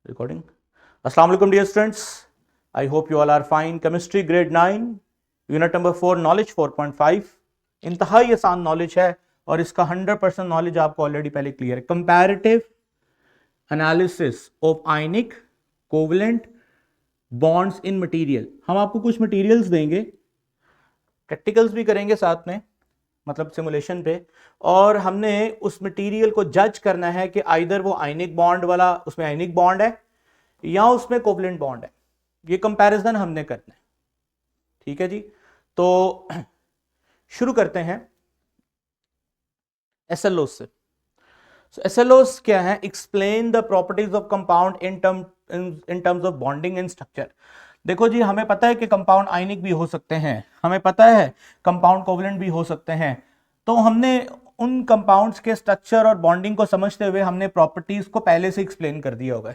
Recording. Assalamu alaikum dear students. I hope you all are fine. Chemistry grade 9 unit number 4 knowledge 4.5 इंतहाई आसान knowledge है और इसका 100% knowledge आपको ऑलरेडी पहले क्लियर है. Comparative analysis of ionic covalent bonds in material. हम आपको कुछ मटेरियल्स देंगे, प्रैक्टिकल्स भी करेंगे साथ में, मतलब सिमुलेशन पे, और हमने उस मटेरियल को जज करना है कि आइदर वो आयनिक बॉन्ड वाला, उसमें आयनिक बॉन्ड है या उसमें कोवलेंट बॉन्ड है. ये कंपैरिजन हमने करना है. ठीक है जी. तो शुरू करते हैं एसएलओस से. एसएलओस क्या है? Explain the properties of compound in terms of bonding and structure. देखो जी, हमें पता है कि कंपाउंड आयनिक भी हो सकते हैं, हमें पता है कंपाउंड कोवलेंट भी हो सकते हैं. तो हमने उन कंपाउंड्स के स्ट्रक्चर और बॉन्डिंग को समझते हुए हमने प्रॉपर्टीज को पहले से एक्सप्लेन कर दिया होगा.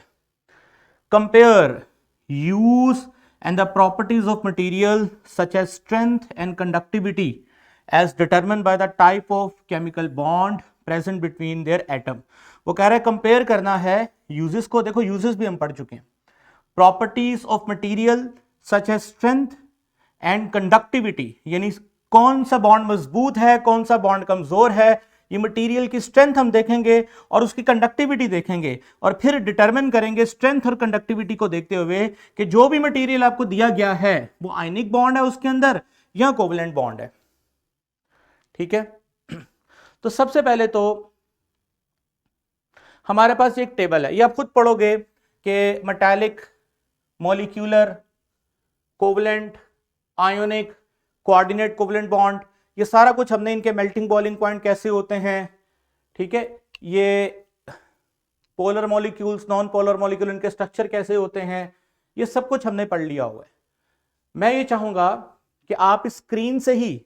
Compare use and the properties of material such as strength and conductivity as determined by the type of chemical bond present between their atom. वो कह रहा है कंपेयर करना है यूजेस को. देखो यूजेस भी हम पढ़ चुके हैं. Properties of material such as strength and conductivity, यानी कौन सा बॉन्ड मजबूत है, कौन सा बॉन्ड कमजोर है. ये मटेरियल की स्ट्रेंथ हम देखेंगे और उसकी कंडक्टिविटी देखेंगे और फिर डिटरमिन करेंगे स्ट्रेंथ और कंडक्टिविटी को देखते हुए कि जो भी मटेरियल आपको दिया गया है वो आयनिक बॉन्ड है उसके अंदर या कोवलेंट बॉन्ड है. ठीक है. तो सबसे पहले तो हमारे पास एक टेबल है, ये आप खुद पढ़ोगे कि metallic, molecular, covalent, ionic, coordinate covalent bond, ये सारा कुछ हमने, इनके मेल्टिंग बॉइलिंग पॉइंट कैसे होते हैं, ठीक है, ये polar molecules, non polar molecule, इनके स्ट्रक्चर कैसे होते हैं, ये सब कुछ हमने पढ़ लिया हुआ है. मैं ये चाहूंगा कि आप स्क्रीन से ही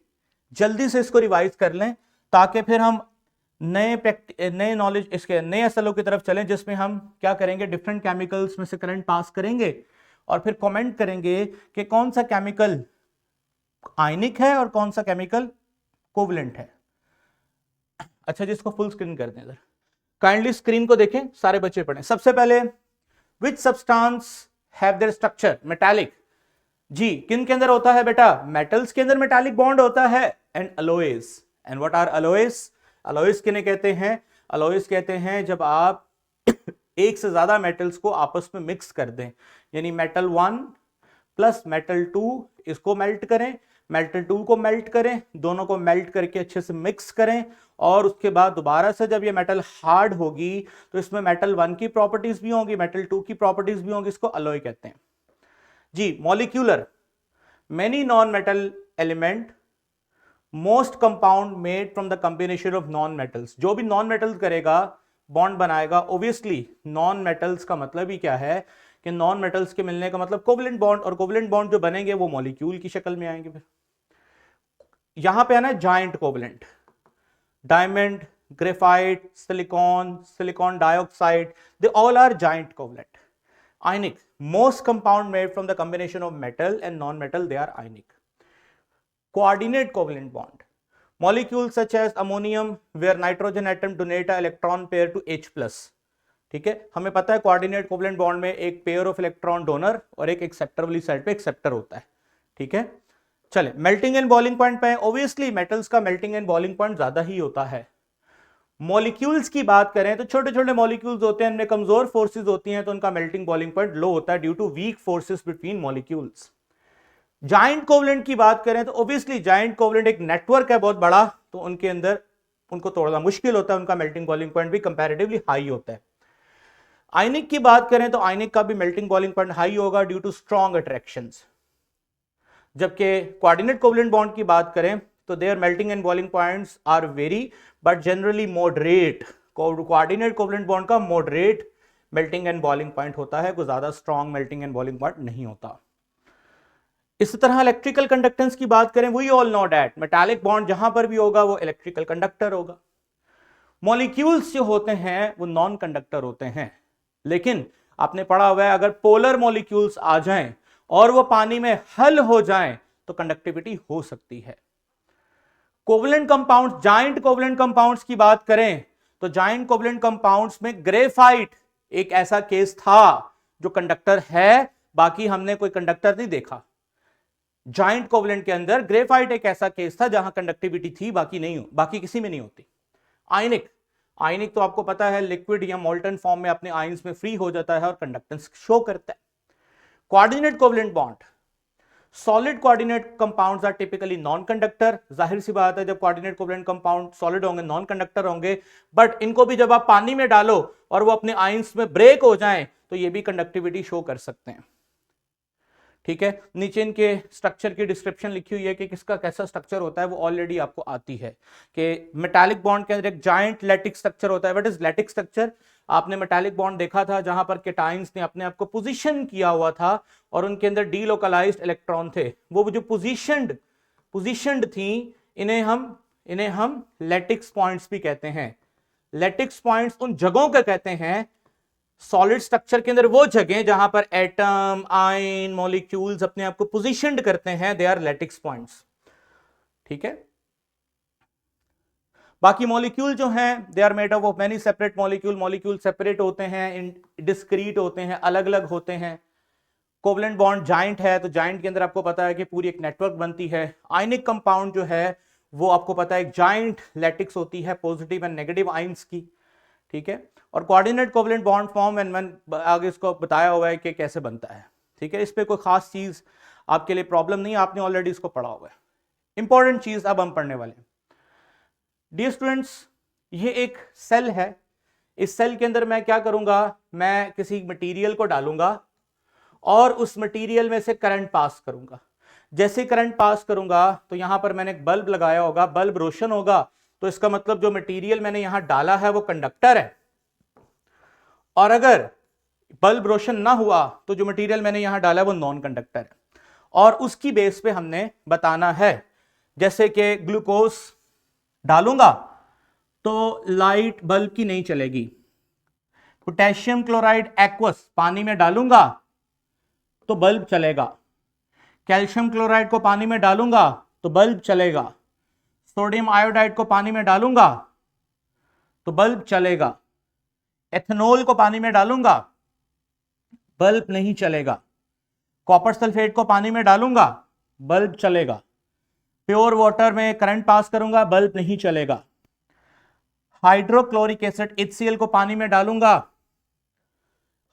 जल्दी से इसको रिवाइज कर लें ताकि फिर हम नए नॉलेज, इसके नए एसएलओ की तरफ चलें जिसमें हम क्या करेंगे, डिफरेंट केमिकल्स में से करंट पास करेंगे और फिर कमेंट करेंगे कि कौन सा केमिकल आयनिक है और कौन सा केमिकल कोवलेंट है. अच्छा जी, इसको फुल स्क्रीन कर दें. इधर काइंडली स्क्रीन को देखें, सारे बच्चे पढ़ें. सबसे पहले which substance have their structure metallic. जी, किन के अंदर होता है बेटा? मेटल्स के अंदर मेटालिक बॉन्ड होता है. And alloys. And what are alloys? Alloys किन्हें कहते हैं? अलॉयज कहते हैं जब आप एक से ज्यादा मेटल्स को आपस में मिक्स कर दें, यानी मेटल 1 प्लस मेटल 2, इसको मेल्ट करें, मेटल 2 को मेल्ट करें, दोनों को मेल्ट करके अच्छे से मिक्स करें और उसके बाद दोबारा से जब ये मेटल हार्ड होगी तो इसमें मेटल 1 की प्रॉपर्टीज भी होंगी, मेटल 2 की प्रॉपर्टीज भी होंगी. इसको अलॉय कहते हैं. जी, molecular, many non metal element, most compound made from the combination of non metals. जो भी नॉन मेटल्स करेगा, बॉन्ड बनाएगा, ऑब्वियसली नॉन मेटल्स का मतलब ही क्या है कि नॉन मेटल्स के मिलने का मतलब कोवलेंट बॉन्ड, और कोवलेंट बॉन्ड जो बनेंगे वो मॉलिक्यूल की शक्ल में आएंगे. फिर यहां पे आना giant covalent, diamond, graphite, silicon, silicon dioxide, they all are giant covalent. Ionic, most compound made from the combination of metal and non metal, they are ionic. Coordinate covalent bond, molecules such as ammonium where nitrogen atom donate a electron pair to H+. ठीक है, हमें पता है coordinate covalent bond में एक pair of electron donor और एक acceptor वाली साइड पे एक्सेप्टर होता है. ठीक है. चले मेल्टिंग एंड बॉइलिंग पॉइंट पे, ऑब्वियसली मेटल्स का मेल्टिंग एंड बॉइलिंग पॉइंट ज्यादा ही होता है. मॉलिक्यूल्स की बात करें तो छोटे छोटे मॉलिक्यूल्स होते हैं, इनमें कमजोर फोर्सेज होती हैं तो उनका मेल्टिंग बॉइलिंग पॉइंट लो होता है due to weak forces between molecules. Giant covalent की बात करें तो ऑब्वियसली जाइंट कोवलेंट एक नेटवर्क है बहुत बड़ा, तो उनके अंदर उनको तोड़ना मुश्किल होता है, उनका मेल्टिंग बॉइलिंग पॉइंट भी कंपैरेटिवली हाई होता है. आयनिक की बात करें तो आयनिक का भी मेल्टिंग बॉइलिंग पॉइंट हाई होगा ड्यू टू स्ट्रॉन्ग अट्रैक्शंस. जबकि कोऑर्डिनेट कोवलेंट बॉन्ड की बात करें तो their melting and boiling points are very but generally moderate. Coordinate covalent bond का moderate melting and boiling point होता है, कोई ज्यादा strong melting and boiling point नहीं होता. इसी तरह इलेक्ट्रिकल कंडक्टेंस की बात करें, we all know that metallic bond जहां पर भी होगा वो इलेक्ट्रिकल कंडक्टर होगा. मॉलिक्यूल्स जो होते हैं वो नॉन कंडक्टर होते हैं, लेकिन आपने पढ़ा हुआ है अगर पोलर मॉलिक्यूल्स आ जाएं और वो पानी में हल हो जाएं तो कंडक्टिविटी हो सकती है. Covalent compounds, giant covalent compounds की बात करें तो जाइंट कोवलेंट कंपाउंड्स में ग्रेफाइट एक ऐसा केस था जो कंडक्टर है, बाकी हमने कोई कंडक्टर नहीं देखा। जाइंट कोवलेंट के अंदर ग्रेफाइट एक ऐसा केस था जहां कंडक्टिविटी थी, बाकी नहीं, बाकी किसी में नहीं होती। आयनिक, आयनिक तो आपको पता है लिक्विड या मोल्टन फॉर्म में अपने आयंस में फ्री हो जाता है और कंडक्टेंस शो करता है। Coordinate covalent bond, solid coordinate compounds are typically non conductor. जाहिर सी बात है जब कोऑर्डिनेट कोवलेंट कंपाउंड सॉलिड होंगे नॉन कंडक्टर होंगे, बट इनको भी जब आप पानी में डालो और वो अपने आयंस में ब्रेक हो जाएं तो ये भी कंडक्टिविटी शो कर सकते हैं। ठीक है, नीचे इनके स्ट्रक्चर की डिस्क्रिप्शन लिखी हुई है कि किसका कैसा स्ट्रक्चर होता है, वो ऑलरेडी आपको आती है कि मेटालिक बॉन्ड के अंदर एक जायंट लैटिक स्ट्रक्चर होता है। What is lattice structure? आपने मेटालिक बॉन्ड देखा था जहां पर केटाइंस ने अपने आप को पोजीशन किया हुआ था और उनके अंदर डीलोकलाइज्ड इलेक्ट्रॉन थे। वो जो पोजीशनड थी, इन्हें हम लैटिक्स पॉइंट्स भी कहते हैं। लैटिक्स पॉइंट्स उन जगहों का कहते हैं सॉलिड स्ट्रक्चर के अंदर, वो जगह जहां पर एटम, आयन, मॉलिक्यूल्स अपने आप को पोजीशनड करते हैं, दे आर लैटिक्स पॉइंट्स। ठीक है, बाकी मॉलिक्यूल जो हैं they are made up of many separate molecule. Molecule separate होते हैं, डिस्क्रीट होते हैं, अलग अलग होते हैं। कोवलेंट बॉन्ड जाइंट है तो जाइंट के अंदर आपको पता है कि पूरी एक नेटवर्क बनती है। आयनिक कंपाउंड जो है वो आपको पता है एक जाइंट लैटिक्स होती है पॉजिटिव एंड नेगेटिव आयंस की। ठीक है, और coordinate covalent bond form and मैंने आगे इसको बताया हुआ है कि कैसे बनता है। ठीक है, इस पे कोई खास चीज आपके लिए प्रॉब्लम नहीं, आपने ऑलरेडी इसको पढ़ा हुआ है। इंपॉर्टेंट चीज अब हम पढ़ने वाले हैं। डियर स्टूडेंट्स, ये एक सेल है। इस सेल के अंदर मैं क्या करूंगा, मैं किसी मटेरियल को डालूंगा और उस मटेरियल में से करंट पास करूंगा। जैसे करंट पास करूंगा तो यहां पर मैंने एक बल्ब लगाया होगा, बल्ब रोशन होगा, तो इसका मतलब जो मटेरियल मैंने यहां डाला है वो कंडक्टर है। और अगर बल्ब रोशन ना हुआ तो जो मटेरियल मैंने यहां डाला है वो नॉन कंडक्टर है। और उसकी बेस पे हमने बताना है, जैसे कि ग्लूकोज डालूंगा तो लाइट बल्ब की नहीं चलेगी। पोटेशियम क्लोराइड एक्वस पानी में डालूंगा तो बल्ब चलेगा। कैल्शियम क्लोराइड को पानी में डालूंगा तो बल्ब चलेगा। सोडियम आयोडाइड को पानी में डालूंगा तो बल्ब चलेगा। एथेनॉल को पानी में डालूंगा, बल्ब नहीं चलेगा। कॉपर सल्फेट को पानी में डालूंगा, बल्ब चलेगा। प्योर वाटर में करंट पास करूंगा, बल्ब नहीं चलेगा। हाइड्रोक्लोरिक एसिड HCl को पानी में डालूंगा,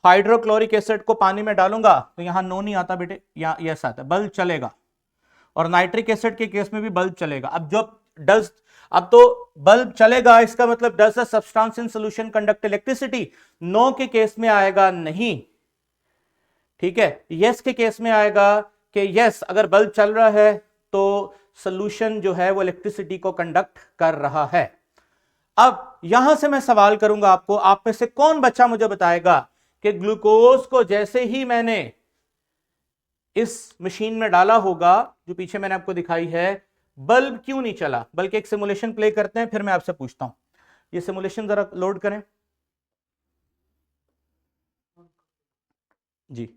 हाइड्रोक्लोरिक एसिड को पानी में डालूंगा तो यहां नो नहीं आता बेटे, यहां यस आता है, बल्ब चलेगा। और नाइट्रिक एसिड के केस में भी बल्ब चलेगा। अब तो बल्ब चलेगा, इसका मतलब does the substance in solution conduct electricity? No के केस में आएगा नहीं। ठीक है, यस के केस में आएगा कि यस, अगर बल्ब चल रहा है तो सॉल्यूशन जो है वो इलेक्ट्रिसिटी को कंडक्ट कर रहा है। अब यहां से मैं सवाल करूंगा आपको, आप में से कौन बच्चा मुझे बताएगा कि ग्लूकोज को जैसे ही मैंने इस मशीन में डाला होगा, जो पीछे मैंने आपको दिखाई है, बल्ब क्यों नहीं चला? बल्कि एक सिमुलेशन प्ले करते हैं, फिर मैं आपसे पूछता हूं। ये सिमुलेशन जरा लोड करें जी।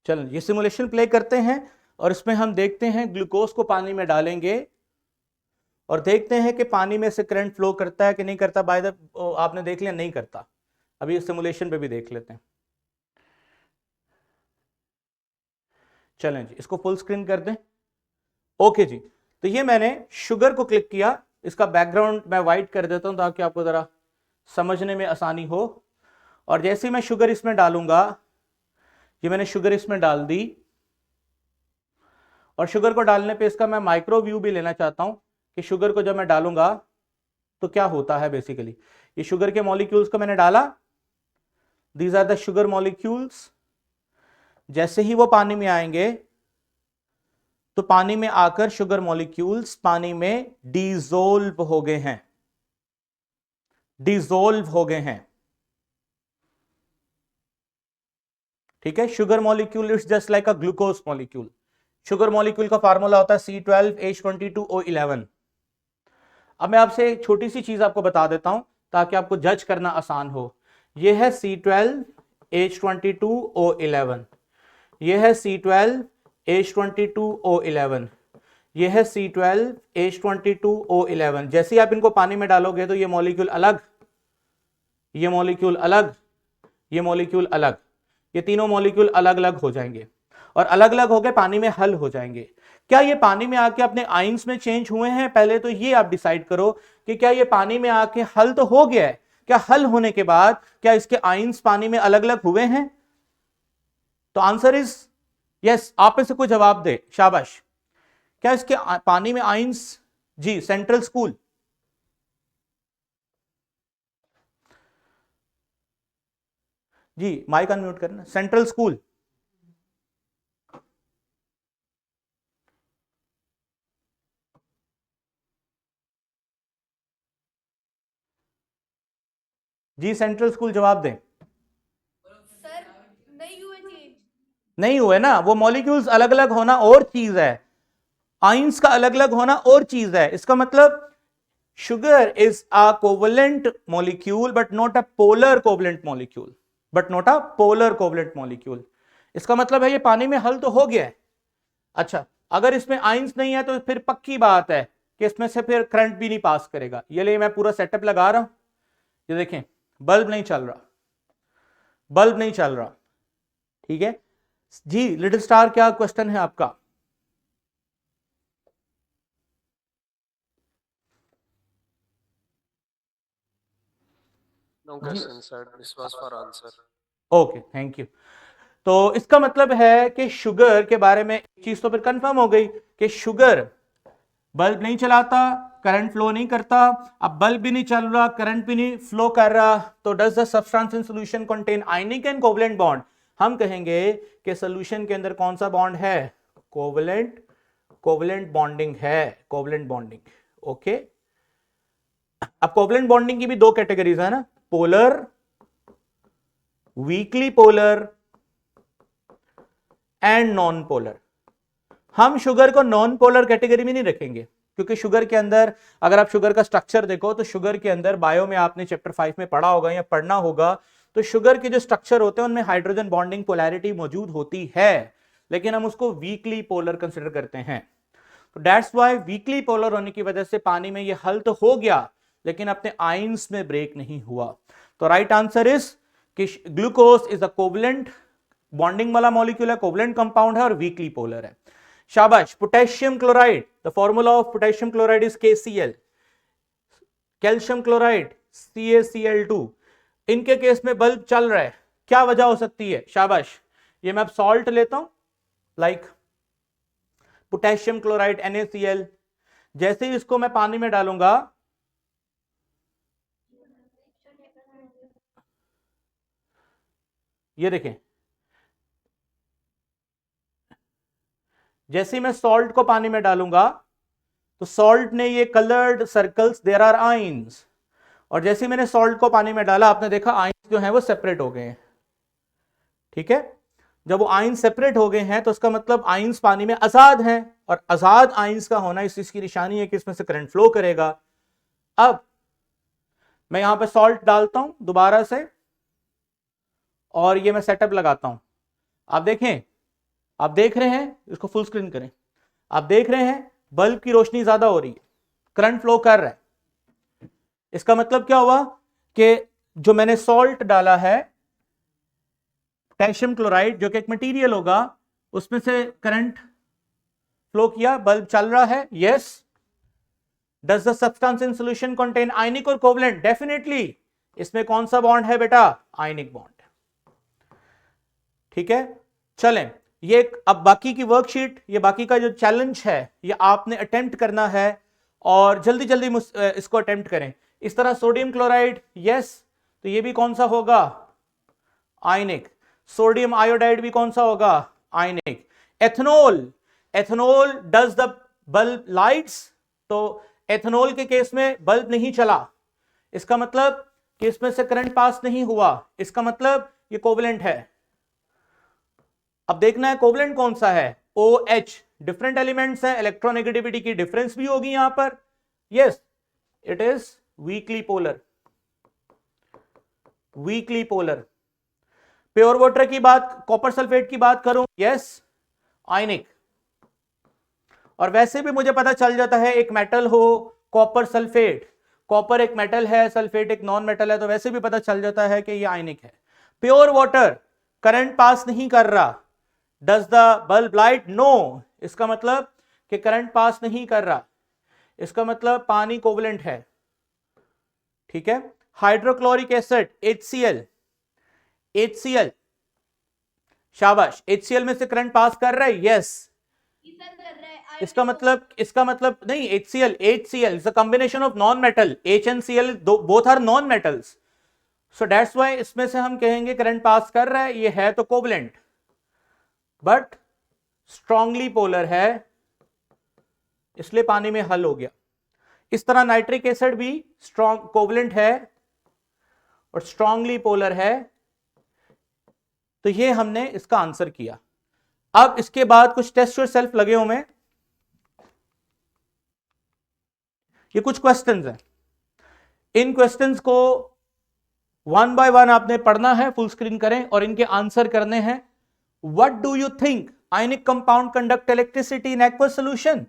चलो ये सिमुलेशन प्ले करते हैं और इसमें हम देखते हैं ग्लूकोज को पानी में डालेंगे और देखते हैं कि पानी में से करंट फ्लो करता है कि नहीं करता। बाय द आपने देख लिया नहीं करता। अभी इस सिमुलेशन पे भी देख लेते हैं। चलें जी, इसको फुल स्क्रीन कर दें। ओके जी, तो ये मैंने शुगर को क्लिक किया, इसका बैकग्राउंड मैं वाइट कर देता हूं ताकि आपको जरा समझने में आसानी हो। और जैसे ही मैं शुगर इसमें डालूंगा, ये मैंने शुगर इसमें डाल दी और शुगर को डालने पे इसका मैं माइक्रो व्यू भी लेना चाहता हूं कि शुगर को जब मैं डालूंगा तो क्या होता है। बेसिकली ये शुगर के मॉलिक्यूल्स को मैंने डाला, these are the sugar molecules. जैसे ही वो पानी में आएंगे तो पानी में आकर शुगर मॉलिक्यूल्स पानी में डिसॉल्व हो गए हैं, डिसॉल्व हो गए हैं। ठीक है, sugar molecule is just like a glucose molecule. Sugar molecule का फार्मूला होता है C12H22O11। अब मैं आपसे एक छोटी सी चीज आपको बता देता हूं ताकि आपको जज करना आसान हो। यह है C12H22O11, यह है C12H22O11। ये है C12H22O11। जैसे ही आप इनको पानी में डालोगे तो ये मॉलिक्यूल अलग, ये मॉलिक्यूल अलग, ये मॉलिक्यूल अलग, ये तीनों मॉलिक्यूल अलग अलग हो जाएंगे और अलग अलग होकर पानी में हल हो जाएंगे। क्या ये पानी में आके अपने आयंस में चेंज हुए हैं? पहले तो ये आप डिसाइड करो कि क्या ये पानी में आके हल तो हो गया है, क्या हल होने के बाद क्या इसके आयंस पानी में अलग अलग हुए हैं? तो आंसर इज यस। आप में से कोई जवाब दे, शाबाश। क्या इसके पानी में आयंस, जी सेंट्रल स्कूल, जी माइक अनम्यूट करना, सेंट्रल स्कूल। जी सेंट्रल स्कूल जवाब दें। सर नहीं हुए चेंज। नहीं हुए ना, वो मॉलिक्यूल्स अलग अलग होना और चीज है, आयंस का अलग अलग होना और चीज है। इसका मतलब sugar is a covalent molecule but not a polar covalent molecule, but not a polar covalent molecule। इसका मतलब है ये पानी में हल तो हो गया है। अच्छा, अगर इसमें आयंस नहीं है तो फिर पक्की बात है कि इसमें से फिर करंट भी नहीं पास करेगा। ये लिए मैं पूरा सेटअप लगा रहा हूं, ये देखें बल्ब नहीं चल रहा, बल्ब नहीं चल रहा, ठीक है जी। लिटिल स्टार क्या क्वेश्चन है आपका? No question, sir. This was for answer. Okay, thank you. तो इसका मतलब है कि शुगर के बारे में एक चीज तो फिर कंफर्म हो गई कि शुगर बल्ब नहीं चलाता, करंट फ्लो नहीं करता। अब बल्ब भी नहीं चल रहा, करंट भी नहीं फ्लो कर रहा, तो does the substance in solution contain ionic and covalent bond? हम कहेंगे कि सॉल्यूशन के अंदर कौन सा बॉन्ड है? कोवलेंट, कोवलेंट बॉन्डिंग है, कोवलेंट बॉन्डिंग। ओके, अब कोवलेंट बॉन्डिंग की भी दो कैटेगरीज है ना, polar, weekly polar and non polar. हम शुगर को नॉन पोलर कैटेगरी में नहीं रखेंगे, क्योंकि शुगर के अंदर अगर आप शुगर का स्ट्रक्चर देखो तो शुगर के अंदर बायो में आपने चैप्टर 5 में पढ़ा होगा या पढ़ना होगा, तो शुगर के जो स्ट्रक्चर होते हैं उनमें हाइड्रोजन बॉन्डिंग पोलैरिटी मौजूद होती है, लेकिन हम उसको वीकली पोलर कंसिडर करते हैं। तो दैट्स व्हाई वीकली पोलर होने की वजह से पानी में ये हल तो हो गया लेकिन अपने आयंस में ब्रेक नहीं हुआ। तो राइट आंसर इज कि glucose is a covalent bonding वाला मॉलिक्यूल है, कोवलेंट कंपाउंड है और वीकली पोलर है। शाबाश। Potassium chloride, the formula of potassium chloride is KCl, calcium chloride CaCl2। इनके केस में बल्ब चल रहा है, क्या वजह हो सकती है? शाबाश। ये मैं अब सॉल्ट लेता हूं, लाइक पोटेशियम क्लोराइड NaCl, जैसे ही इसको मैं पानी में डालूंगा, ये देखें, जैसे ही मैं सॉल्ट को पानी में डालूंगा तो सॉल्ट ने ये coloured circles, there are ions, और जैसे ही मैंने सॉल्ट को पानी में डाला आपने देखा आयंस जो है वो सेपरेट हो गए हैं। ठीक है, जब वो आयंस सेपरेट हो गए हैं तो इसका मतलब आयंस पानी में आजाद हैं, और आजाद आयंस का होना इस चीज की निशानी है कि इसमें से करंट फ्लो करेगा। अब मैं यहां पे सॉल्ट डालता हूं दोबारा से और ये मैं सेटअप लगाता हूं। आप देखें, आप देख रहे हैं, इसको फुल स्क्रीन करें, आप देख रहे हैं बल्ब की रोशनी ज्यादा हो रही है, करंट फ्लो कर रहा है। इसका मतलब क्या हुआ कि जो मैंने सॉल्ट डाला है, पोटेशियम क्लोराइड जो कि एक मटेरियल होगा, उसमें से करंट फ्लो किया, बल्ब चल रहा है। Yes. Does the substance in solution contain ionic और कोवलेंट? डेफिनेटली। इसमें कौन सा बॉन्ड है बेटा? Ionic bond. ठीक है, चलें, ये अब बाकी की वर्कशीट, ये बाकी का जो चैलेंज है ये आपने अटेम्प्ट करना है और जल्दी जल्दी इसको अटेम्प्ट करें। इस तरह सोडियम क्लोराइड, यस, तो ये भी कौन सा होगा? आयनिक। सोडियम आयोडाइड भी कौन सा होगा? Ionic. Ethanol, ethanol does the bulb lights? तो एथेनॉल के केस में बल्ब नहीं चला, इसका मतलब कि इसमें से करंट पास नहीं हुआ, इसका मतलब ये कोवलेंट है। अब देखना है कोवलेंट कौन सा है। OH, डिफरेंट एलिमेंट्स हैं, इलेक्ट्रोनेगेटिविटी की डिफरेंस भी होगी यहां पर। Yes, it is weekly polar, weekly polar. Pure water की बात, कॉपर सल्फेट की बात करूं, यस, आयनिक। और वैसे भी मुझे पता चल जाता है एक मेटल हो कॉपर सल्फेट, कॉपर एक मेटल है, सल्फेट एक नॉन मेटल है, तो वैसे भी पता चल जाता है कि ये आयनिक है। प्योर वाटर करंट पास नहीं कर रहा, does the bulb light? No. इसका मतलब कि करंट पास नहीं कर रहा, इसका मतलब पानी कोवलेंट है, ठीक है। हाइड्रोक्लोरिक एसिड HCl, HCl, शाबाश, HCl में से करंट पास कर रहा है, यस। सर कर रहा है। इसका मतलब नहीं, HCl is a combination of non metal, H and Cl both are non metals, so that's why इसमें से हम कहेंगे करंट पास कर रहा है, ये है तो कोवलेंट, बट स्ट्रांगली पोलर है, इसलिए पानी में हल हो गया। इस तरह नाइट्रिक एसिड भी स्ट्रॉन्ग कोवलेंट है और स्ट्रांगली पोलर है, तो ये हमने इसका आंसर किया। अब इसके बाद कुछ टेस्ट योर सेल्फ लगे हुए हैं, ये कुछ क्वेश्चंस हैं, इन क्वेश्चंस को वन बाय वन आपने पढ़ना है, फुल स्क्रीन करें और इनके आंसर करने हैं। What do you think ionic compound conduct electricity in aqueous solution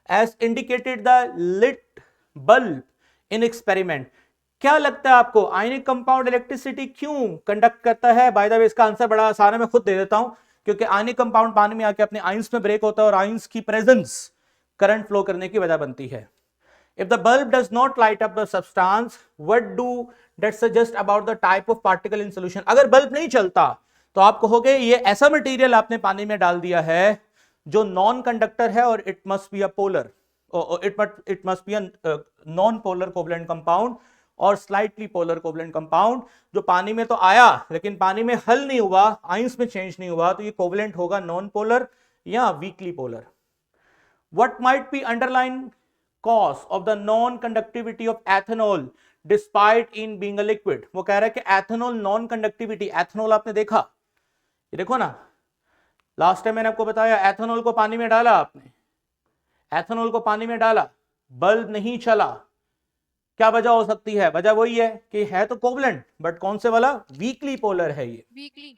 as indicated the lit bulb in experiment? क्या लगता है आपको आयनिक कंपाउंड इलेक्ट्रिसिटी क्यों कंडक्ट करता है? बाय द वे इसका आंसर बड़ा आसान है, मैं खुद दे देता हूं, क्योंकि आयनिक कंपाउंड पानी में आके अपने आयंस में ब्रेक होता है और आयंस की प्रेजेंस करंट फ्लो करने की वजह बनती है। If the bulb does not light up the substance, what do that suggest about the type of particle in solution? अगर बल्ब नहीं चलता तो आप कहोगे ये ऐसा मटेरियल आपने पानी में डाल दिया है जो नॉन कंडक्टर है और it must be a polar, it must be a non polar covalent compound और स्लाइटली पोलर कोवलेंट कंपाउंड, जो पानी में तो आया लेकिन पानी में हल नहीं हुआ, आयंस में चेंज नहीं हुआ, तो ये कोवलेंट होगा नॉन पोलर या weekly polar. What might be underlying cause of the non-conductivity of ethanol despite in being a liquid? वो कह रहा है कि एथेनॉल नॉन कंडक्टिविटी, एथेनॉल आपने देखा, ये देखो ना, लास्ट टाइम मैंने आपको बताया एथेनॉल को पानी में डाला, आपने एथेनॉल को पानी में डाला, बल्ब नहीं चला, क्या वजह हो सकती है? वजह वही है कि है तो कोवलेंट बट कौन से वाला? वीकली पोलर है ये, weekly.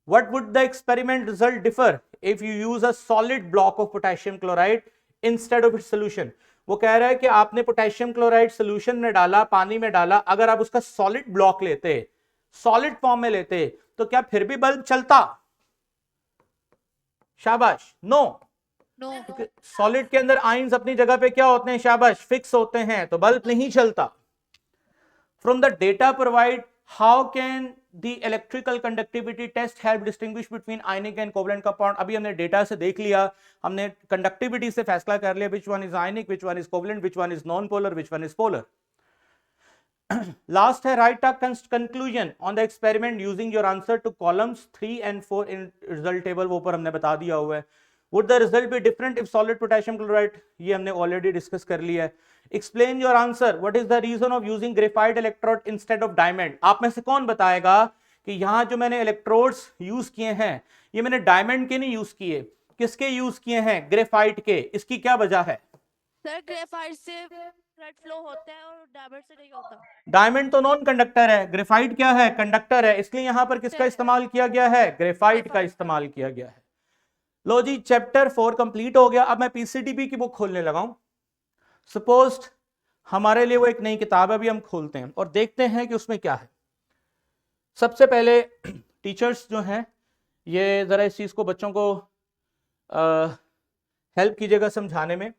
What would the experiment result differ if you use a solid block of potassium chloride instead of its solution? वो कह रहा है कि आपने पोटेशियम क्लोराइड सोल्यूशन में डाला, पानी में डाला, अगर आप उसका सॉलिड ब्लॉक लेते, सॉलिड फॉर्म में लेते, तो क्या फिर भी बल्ब चलता? शाबाश, नो। सॉलिड के अंदर आयंस अपनी जगह पे क्या होते हैं? शाबाश, फिक्स होते हैं, तो बल्ब नहीं चलता। From the data provide, how can the electrical conductivity test help distinguish between ionic and covalent compound? अभी हमने डेटा से देख लिया, हमने कंडक्टिविटी से फैसला कर लिया which one is ionic, which one is covalent, which one is non-polar, which one is polar. Last है write a conclusion on the experiment using your answer to columns 3 and 4 in result table, वो ऊपर हमने बता दिया हुआ है। Would the result be different if solid potassium chloride? ये हमने ऑलरेडी डिस्कस कर लिया है। Explain your answer. What is the reason of using graphite electrode instead of diamond? आप में से कौन बताएगा कि यहां जो मैंने इलेक्ट्रोड्स यूज किए हैं ये मैंने डायमंड के नहीं यूज किए, किसके यूज किए हैं? ग्रेफाइट के। इसकी क्या वजह है? सर ग्रेफाइट से ब्लड फ्लो होता है और डायमंड से नहीं होता। डायमंड तो नॉन कंडक्टर है, ग्रेफाइट क्या है? कंडक्टर है, इसलिए यहां पर किसका इस्तेमाल किया गया है? ग्रेफाइट का इस्तेमाल किया गया है। लो जी, चैप्टर 4 कंप्लीट हो गया। अब मैं पीसीडीबी की बुक खोलने लगा हूं। सपोज हमारे लिए वो एक नई किताब है, अभी हम खोलते हैं और देखते हैं कि उसमें क्या है। सबसे पहले टीचर्स जो हैं ये ज़रा इस चीज़ को बच्चों को हेल्प कीजिएगा समझाने में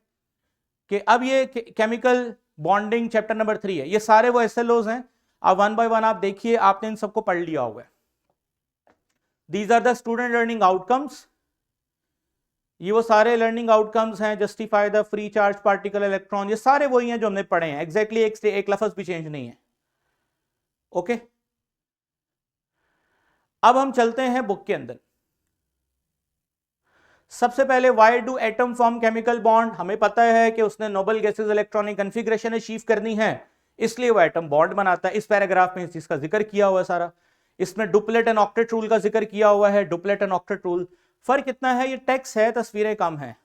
कि अब ये केमिकल बॉन्डिंग चैप्टर नंबर 3 है, ये सारे वो एसएलओज हैं। अब वन बाय वन आप देखिए, आपने इन सबको पढ़ लिया हुआ है। These are the student learning outcomes, ये वो सारे लर्निंग आउटकम्स हैं। Justify the free charge particle electron, ये सारे वही हैं जो हमने पढ़े हैं, एग्जैक्टली एक लफ्ज भी चेंज नहीं है। ओके, अब हम चलते हैं बुक के अंदर। सबसे पहले why do atom form chemical bond? हमें पता है कि उसने noble gases electronic configuration achieve करनी है, इसलिए वो एटम बॉन्ड बनाता है। इस पैराग्राफ में इस चीज का जिक्र किया हुआ है सारा। इसमें डुप्लेट एंड ऑक्टेट रूल का जिक्र किया हुआ है। डुप्लेट एंड ऑक्टेट रूल, फर्क कितना है? ये टेक्स्ट है, तस्वीरें कम है।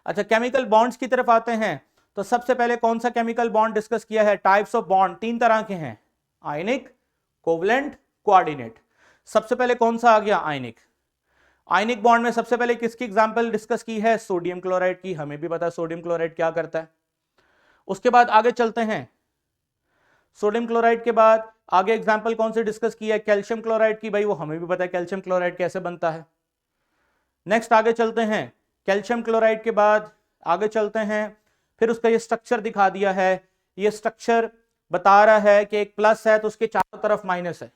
अच्छा, केमिकल बॉन्ड्स की तरफ आते हैं तो सबसे पहले कौन सा केमिकल बॉन्ड डिस्कस किया है? टाइप्स ऑफ बॉन्ड 3 तरह के हैं, आयनिक, कोवलेंट, कोऑर्डिनेट। सबसे पहले कौन सा आ गया? आयनिक। आयनिक बॉन्ड में सबसे पहले किसकी एग्जांपल डिस्कस की है? सोडियम क्लोराइड की। हमें भी पता है सोडियम क्लोराइड क्या करता है। उसके बाद आगे चलते हैं, सोडियम क्लोराइड के बाद आगे एग्जांपल कौन सी डिस्कस की है? कैल्शियम क्लोराइड की। भाई वो हमें भी पता है कैल्शियम क्लोराइड कैसे बनता है। नेक्स्ट आगे चलते हैं, कैल्शियम क्लोराइड के बाद आगे चलते हैं, फिर उसका ये स्ट्रक्चर दिखा दिया है। ये स्ट्रक्चर बता रहा है कि एक प्लस है तो उसके चारों तरफ माइनस है।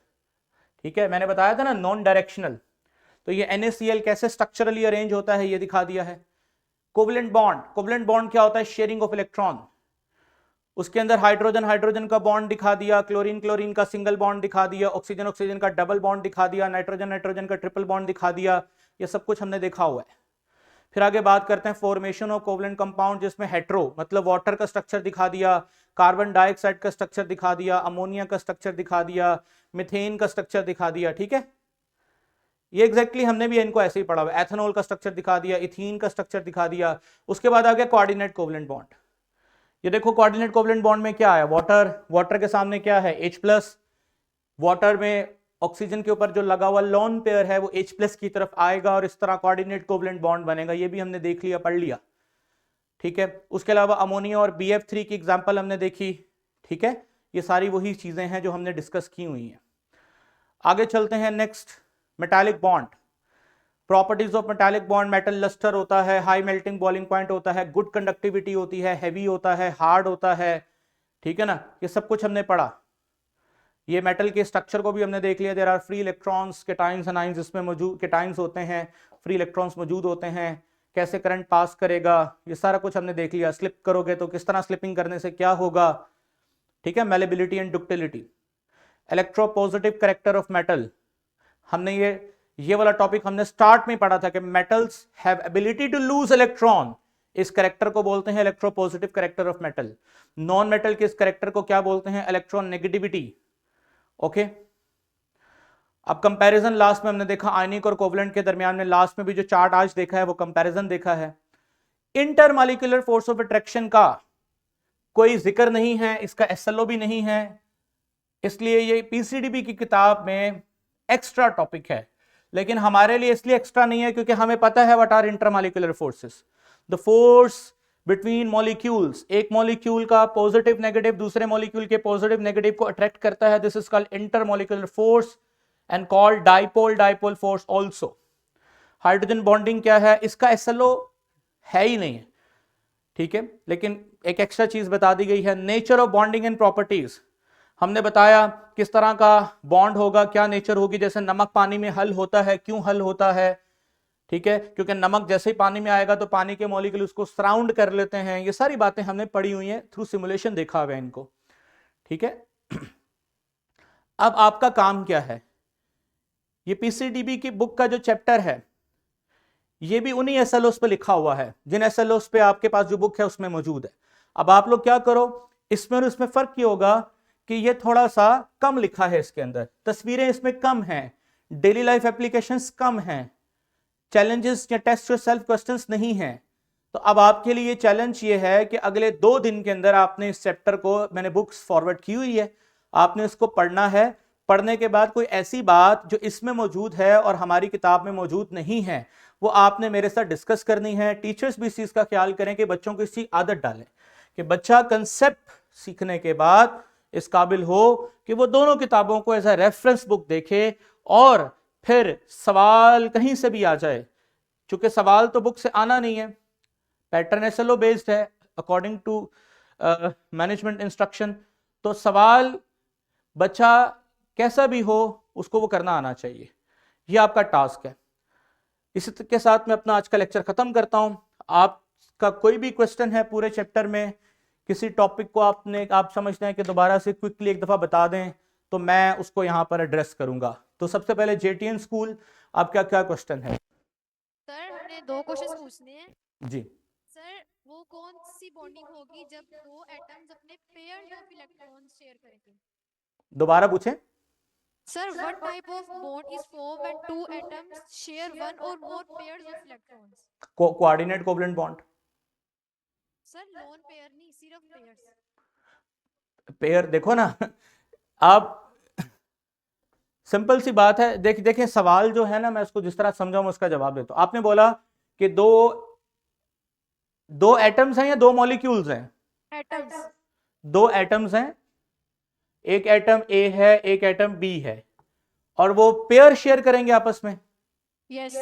ठीक है, मैंने बताया था ना नॉन डायरेक्शनल। तो ये NaCl कैसे स्ट्रक्चरली अरेंज होता है ये दिखा दिया है। कोवलेंट बॉन्ड, कोवलेंट बॉन्ड क्या होता है? Sharing of electron. उसके अंदर हाइड्रोजन हाइड्रोजन का बॉन्ड दिखा दिया, क्लोरीन क्लोरीन का सिंगल बॉन्ड दिखा दिया, ऑक्सीजन ऑक्सीजन का डबल बॉन्ड दिखा दिया, नाइट्रोजन नाइट्रोजन का ट्रिपल बॉन्ड दिखा दिया। ये सब कुछ हमने देखा हुआ है। फिर आगे बात करते हैं फॉर्मेशन ऑफ कोवलेंट कंपाउंड, जिसमें हेट्रो मतलब वाटर का स्ट्रक्चर दिखा दिया, कार्बन डाइऑक्साइड का स्ट्रक्चर दिखा दिया, अमोनिया का स्ट्रक्चर दिखा दिया, मीथेन का स्ट्रक्चर दिखा दिया। ठीक है, ये एग्जैक्टली हमने भी इनको ऐसे ही पढ़ा हुआ। एथेनॉल का स्ट्रक्चर दिखा दिया, इथीन का स्ट्रक्चर दिखा दिया। उसके बाद आ गया कोऑर्डिनेट कोवलेंट बॉन्ड। ये देखो कोऑर्डिनेट कोवलेंट बॉन्ड में क्या है? वाटर, वाटर के सामने क्या है? H+। वाटर में ऑक्सीजन के ऊपर जो लगा हुआ लोन पेयर है वो H+ की तरफ आएगा और इस तरह कोऑर्डिनेट कोवलेंट बॉन्ड बनेगा। ये भी हमने देख लिया, पढ़ लिया। ठीक है, उसके अलावा अमोनिया और BF3 की एग्जांपल हमने देखी। ठीक है, ये सारी वही चीजें हैं जो हमने डिस्कस की हुई हैं। आगे चलते हैं, next metallic bond. Properties of metallic bond, metal lustre होता है, हाई मेल्टिंग बॉइलिंग पॉइंट होता है, गुड कंडक्टिविटी होती है, हैवी होता है, हार्ड होता है। ठीक है ना, ये सब कुछ हमने पढ़ा। ये मेटल के स्ट्रक्चर को भी हमने देख लिया। There are free electrons, cations and ions, इसमें मौजूद केटाइंस होते हैं, फ्री इलेक्ट्रॉन्स मौजूद होते हैं, कैसे करंट पास करेगा ये सारा कुछ हमने देख लिया। स्लिप करोगे तो किस तरह स्लिपिंग करने से क्या होगा। ठीक है, malleability and ductility. Electropositive character of metal, हमने ये वाला टॉपिक हमने स्टार्ट में पढ़ा था कि metals have ability to lose electron. इस कैरेक्टर को बोलते हैं electropositive character of metal. Non metal के इस कैरेक्टर को क्या बोलते हैं? Electron negativity. ओके, अब कंपैरिजन लास्ट में हमने देखा आयनिक और कोवलेंट के दरमियान में। लास्ट में भी जो चार्ट आज देखा है वो कंपैरिजन देखा है। इंटरमॉलिक्यूलर फोर्स ऑफ अट्रैक्शन का कोई जिक्र नहीं है, इसका SLO भी नहीं है, इसलिए ये PCDB की किताब में एक्स्ट्रा टॉपिक है। लेकिन हमारे लिए इसलिए एक्स्ट्रा नहीं है क्योंकि हमें पता है what are intermolecular forces. The force between molecules, एक मॉलिक्यूल का पॉजिटिव नेगेटिव दूसरे मॉलिक्यूल के पॉजिटिव नेगेटिव को अट्रैक्ट करता है। This is called intermolecular force and called dipole dipole force also. Hydrogen bonding क्या है? इसका SLO है ही नहीं है। ठीक है, लेकिन एक एक्स्ट्रा चीज बता दी गई है, nature of bonding and properties. हमने बताया किस तरह का बॉन्ड होगा, क्या नेचर होगी। जैसे नमक पानी में हल होता है, क्यों हल होता है? ठीक है, क्योंकि नमक जैसे ही पानी में आएगा तो पानी के मॉलिक्यूल उसको सराउंड कर लेते हैं। ये सारी बातें हमने पढ़ी हुई हैं, थ्रू सिमुलेशन देखा हुआ है इनको। ठीक है, अब आपका काम क्या है? ये PCDB की बुक का जो चैप्टर है ये भी उन्हीं SLOs पे लिखा हुआ है जिन SLOs पे आपके पास जो बुक है उसमें मौजूद है। अब आप लोग क्या करो, इसमें और इसमें फर्क ये होगा कि ये थोड़ा सा कम लिखा है, इसके अंदर तस्वीरें इसमें कम हैं, डेली लाइफ एप्लीकेशंस कम हैं, चैलेंजेस या टेस्ट योर सेल्फ क्वेश्चंस नहीं हैं। तो अब आपके लिए चैलेंज ये है कि अगले 2 दिन के अंदर आपने इस चैप्टर को, मैंने बुक्स फॉरवर्ड की हुई है, आपने इसको पढ़ना है। पढ़ने के बाद कोई ऐसी बात जो इसमें मौजूद है और हमारी किताब में मौजूद नहीं है वो आपने मेरे साथ डिस्कस करनी है। टीचर्स भी इस चीज का ख्याल करें कि बच्चों को इसकी आदत डालें कि बच्चा कंसेप्ट सीखने के बाद इस काबिल हो कि वो दोनों किताबों को एज अ रेफरेंस बुक देखे और फिर सवाल कहीं से भी आ जाए, चूंकि सवाल तो बुक से आना नहीं है, पैटर्न SLO बेस्ड है अकॉर्डिंग टू मैनेजमेंट इंस्ट्रक्शन। तो सवाल बच्चा कैसा भी हो उसको वो करना आना चाहिए, ये आपका टास्क है। इसी के साथ मैं अपना आज का लेक्चर खत्म करता हूं। आपका कोई भी क्वेश्चन है पूरे चैप्टर में, किसी टॉपिक को आप समझते हैं कि दोबारा से क्विकली एक दफा बता दें तो मैं उसको यहां पर एड्रेस करूंगा। तो सबसे पहले JTN स्कूल, आपका क्या क्वेश्चन है? सर हमने 2 क्वेश्चंस पूछने हैं। जी, सर वो कौन सी बॉन्डिंग होगी जब 2 एटम्स अपने पेयर्स ऑफ इलेक्ट्रॉन्स शेयर करेंगे? दोबारा पूछें। Sir what type of bond is form when 2 atoms share one और more pairs of electrons? Coordinate covalent bond. Sir lone pair नहीं, सिर्फ पेयर्स। पेयर देखो ना, आप सिंपल सी बात है। देखें सवाल जो है ना, मैं उसको जिस तरह समझाऊं मैं उसका जवाब देता हूं। आपने बोला कि दो एटम्स हैं या दो मॉलिक्यूल्स हैं? एटम्स। दो एटम्स हैं, एक एटम ए है एक एटम बी है, और वो पेयर शेयर करेंगे आपस में। यस।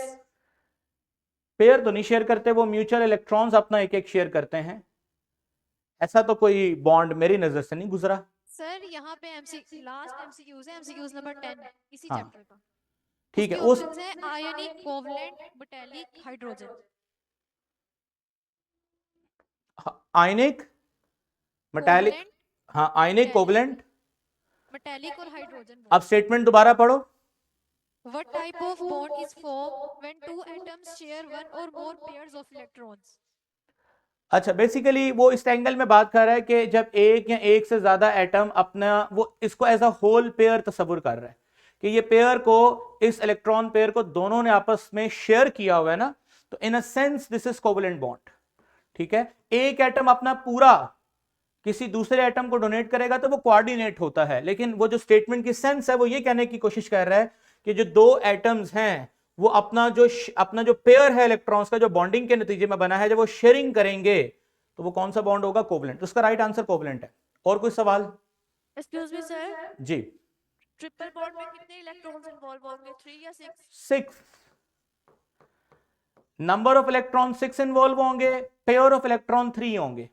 पेयर तो नहीं शेयर करते, वो म्यूचुअल इलेक्ट्रॉन्स अपना एक एक शेयर करते हैं। ऐसा तो कोई बॉन्ड मेरी नजर से नहीं गुजरा। सर यहाँ पे लास्ट एमसीक्यूज है, एमसीक्यूज नंबर 10 इसी हाँ चैप्टर का। ठीक है। उसके उस ऑप्शंस हैं आयनिक, कोवलेंट, मेटालिक, हाइड्रोजन। आयनिक, मेटालिक, कोवलेंट, हाँ आयनिक, कोवलेंट। मेटालिक और हाइड्रोजन अब बॉन्ड। स्टेटमेंट दोबारा पढ़ो। What type of bond is formed when two atoms share one or more pairs of electrons? अच्छा, बेसिकली वो इस एंगल में बात कर रहा है कि जब एक या एक से ज्यादा एटम अपना, वो इसको एज अ होल पेयर तस्वुर कर रहा है कि ये पेयर को, इस इलेक्ट्रॉन पेयर को दोनों ने आपस में शेयर किया हुआ है ना, तो in a sense this is covalent bond. ठीक है, एक एटम अपना पूरा किसी दूसरे एटम को डोनेट करेगा तो वो कोऑर्डिनेट होता है, लेकिन वो जो स्टेटमेंट की सेंस है वो ये कहने की कोशिश कर रहा है कि जो दो एटम्स हैं वो अपना जो पेयर है इलेक्ट्रॉन्स का, जो बॉन्डिंग के नतीजे में बना है, जब वो शेयरिंग करेंगे तो वो कौन सा बॉन्ड होगा? कोवलेंट। तो उसका राइट आंसर कोवलेंट है। और कोई सवाल? एक्सक्यूज मी सर, जी। ट्रिपल बॉन्ड में कितने इलेक्ट्रॉन्स इन्वॉल्व होंगे, 3 या 6? 6। नंबर ऑफ इलेक्ट्रॉन 6 इन्वॉल्व होंगे, पेयर ऑफ इलेक्ट्रॉन 3 होंगे।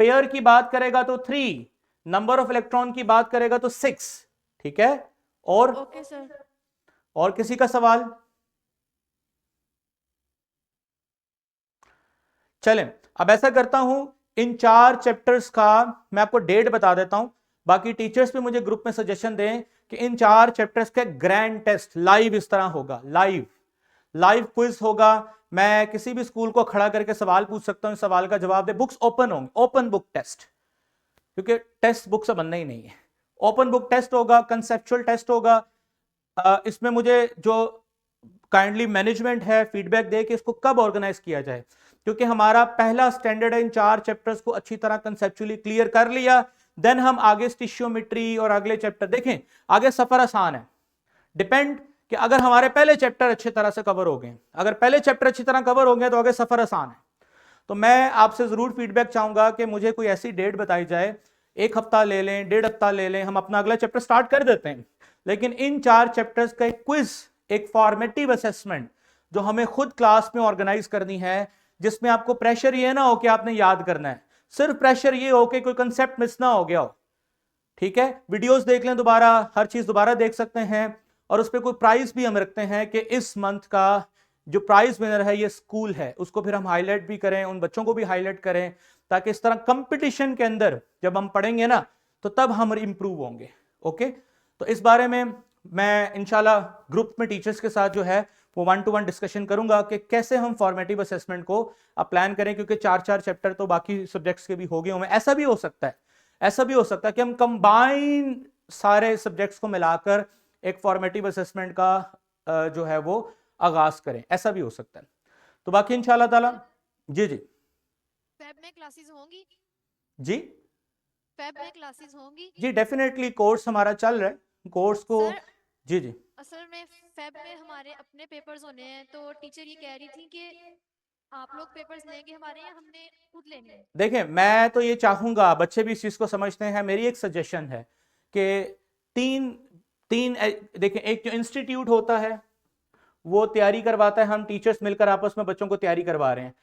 पेयर की बात करेगा तो 3, नंबर ऑफ इलेक्ट्रॉन की बात करेगा तो 6। ठीक है। और ओके सर। और किसी का सवाल? चलें, अब ऐसा करता हूं, इन 4 चैप्टर्स का मैं आपको डेट बता देता हूं। बाकी टीचर्स भी मुझे ग्रुप में सजेशन दें कि इन 4 चैप्टर्स का ग्रैंड टेस्ट लाइव इस तरह होगा, लाइव क्विज होगा। मैं किसी भी स्कूल को खड़ा करके सवाल पूछ सकता हूं, सवाल का जवाब दे। बुक्स ओपन होंगे, ओपन बुक टेस्ट, क्योंकि टेस्ट बुक से बनना ही नहीं है। ओपन बुक टेस्ट होगा, कंसेप्चुअल टेस्ट होगा। इसमें मुझे जो काइंडली मैनेजमेंट है फीडबैक दे कि इसको कब ऑर्गेनाइज किया जाए, क्योंकि हमारा पहला स्टैंडर्ड है इन 4 चैप्टर्स को अच्छी तरह कंसेप्चुअली क्लियर कर लिया, देन हम आगे स्टिशियोमेट्री और अगले चैप्टर देखें। आगे सफर आसान है, डिपेंड कि अगर हमारे पहले चैप्टर अच्छी तरह से कवर हो गए, अगर पहले चैप्टर अच्छी तरह कवर हो गए तो आगे सफर आसान है। तो मैं आपसे जरूर फीडबैक चाहूंगा कि मुझे कोई ऐसी डेट बताई जाए, 1 हफ्ता ले लें, 1.5 हफ्ता ले लें, हम अपना अगला चैप्टर स्टार्ट कर देते हैं, लेकिन इन 4 चैप्टर्स का एक क्विज, एक फॉर्मेटिव असेसमेंट जो हमें खुद क्लास में ऑर्गेनाइज करनी है, जिसमें आपको प्रेशर ये ना हो कि आपने याद करना है, सिर्फ प्रेशर ये हो कि कोई कंसेप्ट मिस ना हो गया हो। ठीक है, वीडियोस देख लें दोबारा, हर चीज दोबारा देख सकते हैं, और उस पर कोई प्राइज भी हम रखते हैं कि इस मंथ का जो प्राइज विनर है ये स्कूल है, उसको फिर हम हाईलाइट भी करें, उन बच्चों को भी हाईलाइट करें, ताकि इस तरह कंपटीशन के अंदर जब हम पढ़ेंगे ना तो तब हम इंप्रूव होंगे। ओके, तो इस बारे में मैं इंशाल्लाह ग्रुप में टीचर्स के साथ जो है वो 1-to-1 डिस्कशन करूंगा कि कैसे हम फॉर्मेटिव असेसमेंट को अब प्लान करें, क्योंकि 4 चैप्टर तो बाकी सब्जेक्ट्स के भी हो गए होंगे। ऐसा भी हो सकता है कि हम कंबाइन सारे सब्जेक्ट्स को मिलाकर एक फॉर्मेटिव असेसमेंट का जो है वो आगाज करें, ऐसा भी हो सकता है। तो बाकी इंशाल्लाह ताला जी फेब में क्लासेस होंगी? जी फेब में क्लासेस होंगी? जी डेफिनेटली कोर्स हमारा चल रहा है, कोर्स को सर जी असल में फेब में हमारे अपने पेपर्स होने हैं, तो टीचर ये कह रही थी कि आप लोग पेपर्स लेंगे हमारे, या हमने खुद लेने हैं? देखें, मैं तो ये चाहूंगा, बच्चे भी इस चीज को समझते हैं, मेरी एक सजेशन है कि देखें, एक जो इंस्टीट्यूट होता है वो तैयारी करवाता है, हम टीचर्स मिलकर आपस में बच्चों को तैयारी करवा रहे हैं,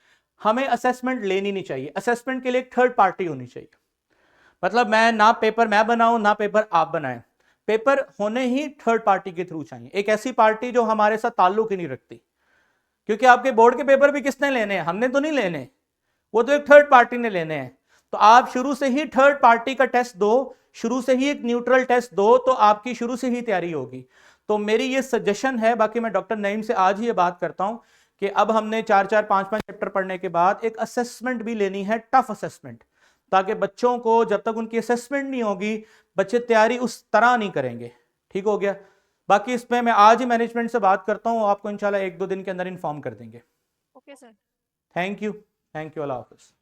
हमें असेसमेंट लेनी नहीं चाहिए। असेसमेंट के लिए एक थर्ड पार्टी होनी चाहिए, मतलब ना पेपर मैं बनाऊं ना पेपर आप बनाएं, पेपर होने ही थर्ड पार्टी के थ्रू चाहिए, एक ऐसी पार्टी जो हमारे साथ ताल्लुक ही नहीं रखती, क्योंकि आपके बोर्ड के पेपर भी किसने लेने हैं? हमने तो नहीं लेने, वो तो एक थर्ड पार्टी ने लेने हैं। तो आप शुरू से ही थर्ड पार्टी का टेस्ट दो, शुरू से ही एक न्यूट्रल टेस्ट दो, तो आपकी शुरू से ही तैयारी होगी। तो मेरी ये सजेशन है। बाकी मैं डॉक्टर नईम से आज ही ये बात करता हूं कि अब हमने 4-4, 5-5 चैप्टर पढ़ने के बाद एक असेसमेंट भी लेनी है, टफ असेसमेंट, ताकि बच्चों को जब तक उनकी असेसमेंट नहीं होगी बच्चे तैयारी उस तरह नहीं करेंगे। ठीक हो गया। बाकी इसमें मैं आज ही मैनेजमेंट से बात करता हूं, आपको इंशाल्लाह 1-2 दिन के अंदर इन्फॉर्म कर देंगे। Okay sir. Thank you, Allah Hafiz.